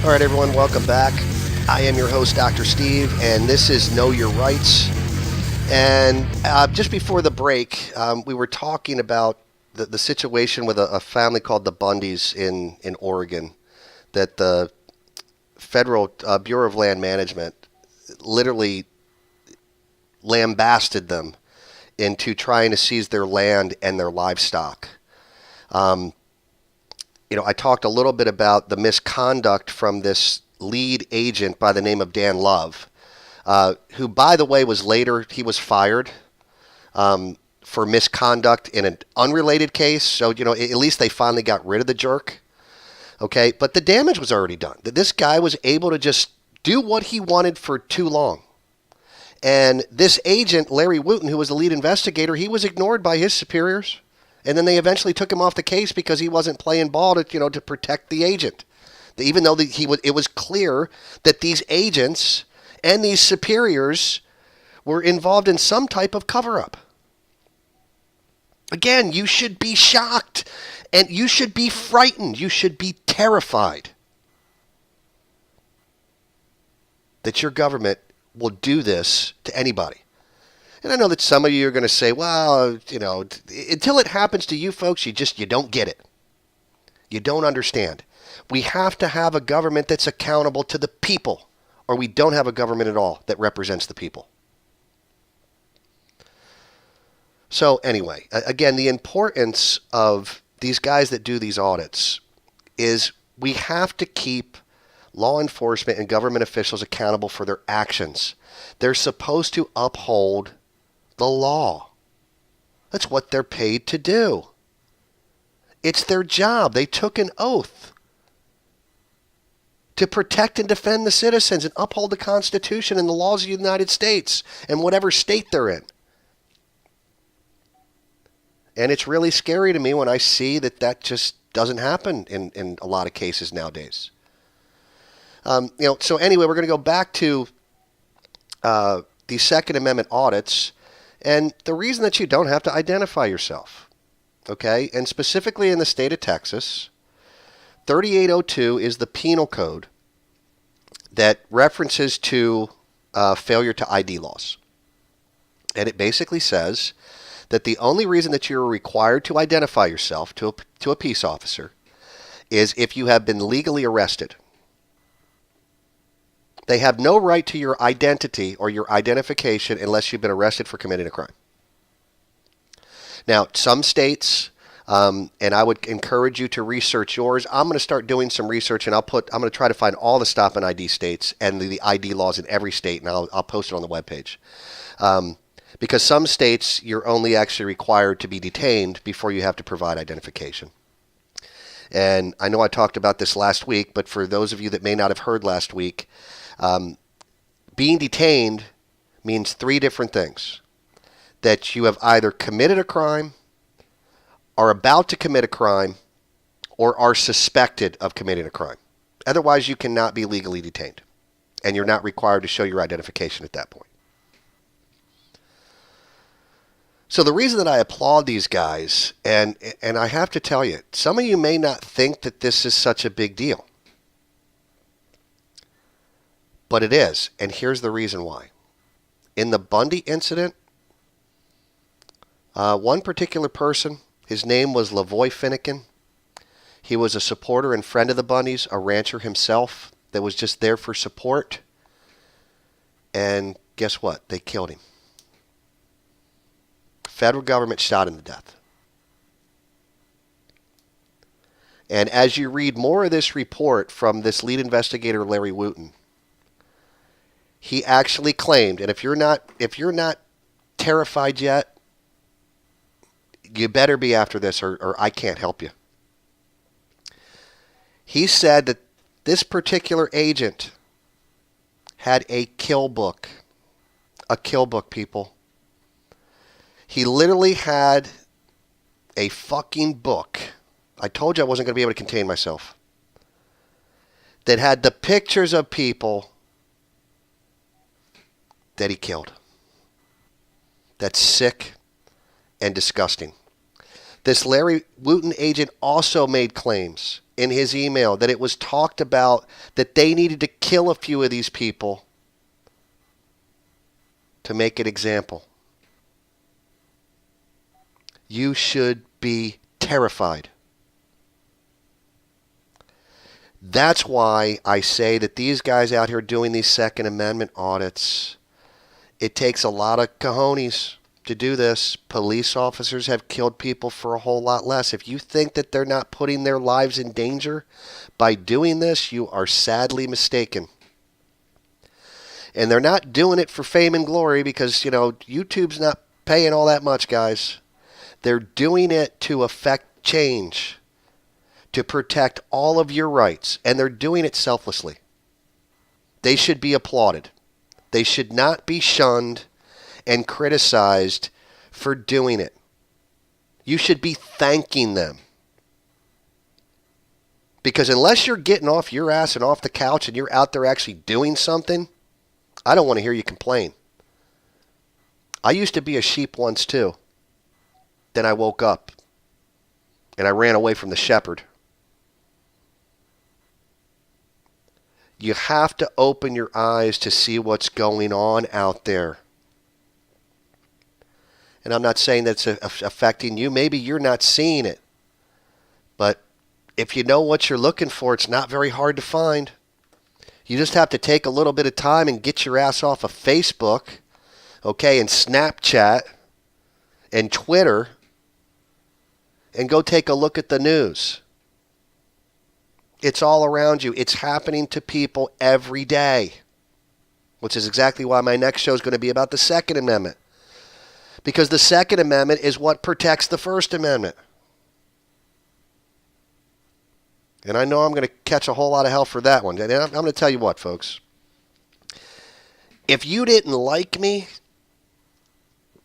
All right, everyone, welcome back. I am your host, Dr. Steve, and this is Know Your Rights. And just before the break, we were talking about the situation with a family called the Bundys in Oregon, that the Federal Bureau of Land Management literally lambasted them into trying to seize their land and their livestock. I talked a little bit about the misconduct from this lead agent by the name of Dan Love, who, by the way, he was fired for misconduct in an unrelated case. So, at least they finally got rid of the jerk. Okay, but the damage was already done. This guy was able to just do what he wanted for too long. And this agent, Larry Wooten, who was the lead investigator, he was ignored by his superiors. And then they eventually took him off the case because he wasn't playing ball to protect the agent. Even though it was clear that these agents and these superiors were involved in some type of cover-up. Again, you should be shocked and you should be frightened. You should be terrified that your government will do this to anybody. And I know that some of you are going to say, well, until it happens to you folks, you don't get it. You don't understand. We have to have a government that's accountable to the people, or we don't have a government at all that represents the people. So anyway, again, the importance of these guys that do these audits is we have to keep law enforcement and government officials accountable for their actions. They're supposed to uphold the law. That's what they're paid to do. It's their job. They took an oath to protect and defend the citizens and uphold the Constitution and the laws of the United States and whatever state they're in. And it's really scary to me when I see that just doesn't happen in a lot of cases nowadays. So anyway, we're going to go back to the Second Amendment audits. And the reason that you don't have to identify yourself, okay, and specifically in the state of Texas, 3802 is the penal code that references to failure to ID laws. And it basically says that the only reason that you're required to identify yourself to a peace officer is if you have been legally arrested. They have no right to your identity or your identification unless you've been arrested for committing a crime. Now, some states, and I would encourage you to research yours. I'm going to start doing some research, and I'm going to try to find all the stop and ID states and the ID laws in every state, and I'll post it on the webpage. Because some states, you're only actually required to be detained before you have to provide identification. And I know I talked about this last week, but for those of you that may not have heard last week, being detained means three different things. That you have either committed a crime, are about to commit a crime, or are suspected of committing a crime. Otherwise, you cannot be legally detained, and you're not required to show your identification at that point. So the reason that I applaud these guys, and I have to tell you, some of you may not think that this is such a big deal. But it is, and here's the reason why. In the Bundy incident, one particular person, his name was Lavoy Finnegan. He was a supporter and friend of the Bundys, a rancher himself that was just there for support. And guess what? They killed him. Federal government shot him to death. And as you read more of this report from this lead investigator, Larry Wooten, he actually claimed, and if you're not terrified yet, you better be after this or I can't help you. He said that this particular agent had a kill book. A kill book, people. He literally had a fucking book. I told you I wasn't going to be able to contain myself. That had the pictures of people that he killed. That's sick and disgusting. This Larry Wooten agent also made claims in his email that it was talked about that they needed to kill a few of these people to make an example. You should be terrified. That's why I say that these guys out here doing these Second Amendment audits, it takes a lot of cojones to do this. Police officers have killed people for a whole lot less. If you think that they're not putting their lives in danger by doing this, you are sadly mistaken. And they're not doing it for fame and glory because, YouTube's not paying all that much, guys. They're doing it to affect change, to protect all of your rights, and they're doing it selflessly. They should be applauded. They should not be shunned and criticized for doing it. You should be thanking them. Because unless you're getting off your ass and off the couch and you're out there actually doing something, I don't want to hear you complain. I used to be a sheep once too. Then I woke up and I ran away from the shepherd. You have to open your eyes to see what's going on out there. And I'm not saying that's affecting you. Maybe you're not seeing it. But if you know what you're looking for, it's not very hard to find. You just have to take a little bit of time and get your ass off of Facebook, okay, and Snapchat and Twitter, and go take a look at the news. It's all around you. It's happening to people every day, which is exactly why my next show is going to be about the Second Amendment. Because the Second Amendment is what protects the First Amendment. And I know I'm going to catch a whole lot of hell for that one. And I'm going to tell you what, folks. If you didn't like me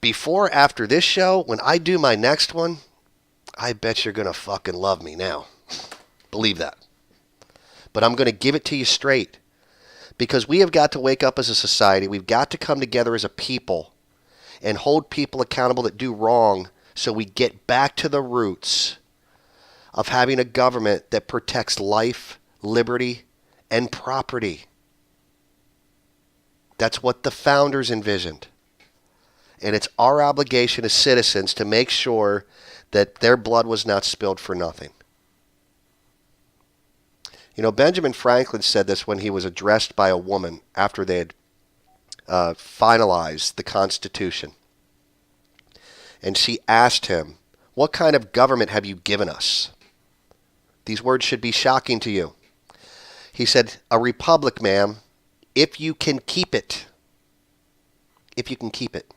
before or after this show, when I do my next one, I bet you're going to fucking love me now. Believe that. But I'm going to give it to you straight. Because we have got to wake up as a society. We've got to come together as a people and hold people accountable that do wrong so we get back to the roots of having a government that protects life, liberty, and property. That's what the founders envisioned. And it's our obligation as citizens to make sure that their blood was not spilled for nothing. Benjamin Franklin said this when he was addressed by a woman after they had finalized the Constitution. And she asked him, "What kind of government have you given us?" These words should be shocking to you. He said, "A republic, ma'am, if you can keep it." If you can keep it.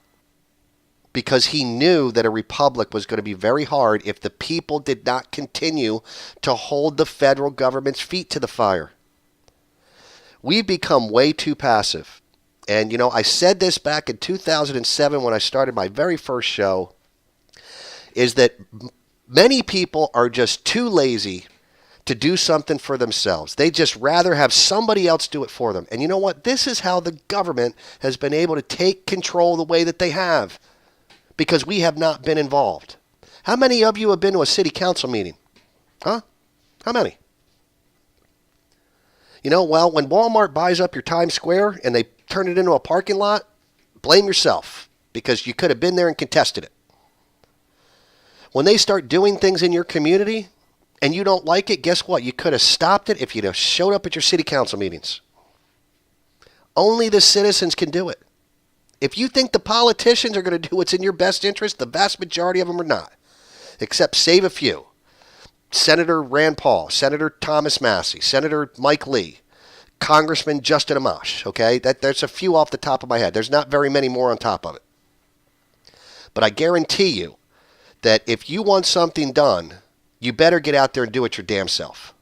Because he knew that a republic was going to be very hard if the people did not continue to hold the federal government's feet to the fire. We've become way too passive. And, I said this back in 2007 when I started my very first show, is that many people are just too lazy to do something for themselves. They just rather have somebody else do it for them. And you know what? This is how the government has been able to take control the way that they have. Because we have not been involved. How many of you have been to a city council meeting? Huh? How many? Well, when Walmart buys up your Times Square and they turn it into a parking lot, blame yourself because you could have been there and contested it. When they start doing things in your community and you don't like it, guess what? You could have stopped it if you'd have showed up at your city council meetings. Only the citizens can do it. If you think the politicians are going to do what's in your best interest, the vast majority of them are not, except save a few. Senator Rand Paul, Senator Thomas Massey, Senator Mike Lee, Congressman Justin Amash, okay? There's a few off the top of my head. There's not very many more on top of it. But I guarantee you that if you want something done, you better get out there and do it your damn self.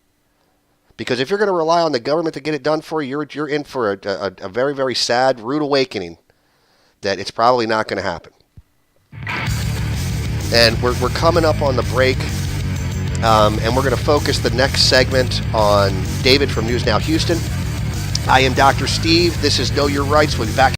Because if you're going to rely on the government to get it done for you, you're in for a very, very sad, rude awakening that it's probably not going to happen. And we're coming up on the break, and we're going to focus the next segment on David from News Now Houston. I am Dr. Steve. This is Know Your Rights. We'll be back.